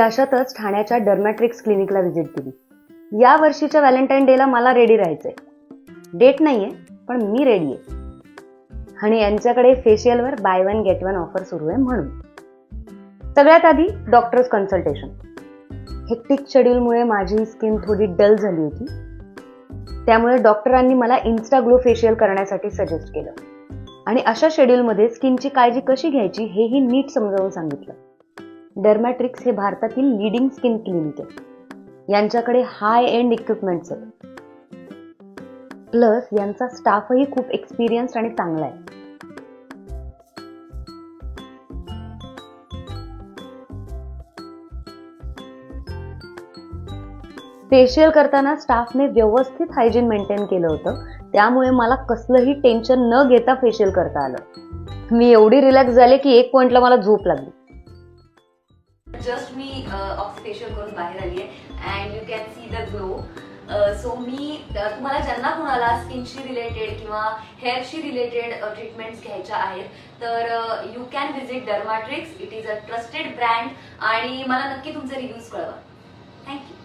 अशातच ठाण्याच्या डर्मॅट्रिक्स क्लिनिकला व्हिजिट दिली. या वर्षीच्या व्हॅलेंटाईन डेला मला रेडी राहायचंय. डेट नाहीये पण मी रेडी आहे. आणि यांच्याकडे फेशियलवर buy one get one offer सुरू आहे म्हणून. सगळ्यात आधी डॉक्टर्स कन्सल्टेशन. हेक्टिक शेड्यूलमुळे माझी स्किन थोडी डल झाली होती, त्यामुळे डॉक्टरांनी मला इन्स्टा ग्लो फेशियल करण्यासाठी सजेस्ट केलं आणि अशा शेड्यूलमध्ये स्किनची काळजी कशी घ्यायची हेही नीट समजावून सांगितलं. डर्मॅट्रिक्स हे भारतातील लीडिंग स्किन क्लिनिक आहे. यांच्याकडे हाय एंड इक्विपमेंट्स आहेत. प्लस यांचा स्टाफही खूप एक्सपिरियन्स्ड आणि चांगला आहे. फेशियल करताना स्टाफने व्यवस्थित हायजीन मेंटेन केलं होतं, त्यामुळे मला कसलंही टेन्शन न घेता फेशियल करता आलं. मी एवढी रिलॅक्स झाले की एक पॉइंटला मला झोप लागली. जस्ट मी फेशियल करून बाहेर आली आहे and you can see the glow. So मी तुम्हाला ज्यांना कोणाला स्किनशी रिलेटेड किंवा हेअरशी रिलेटेड ट्रीटमेंट्स घ्यायच्या आहेत तर you can visit Dermatrix. It is a trusted brand आणि मला नक्की तुमचे रिव्ह्यूज कळवा. थँक्यू.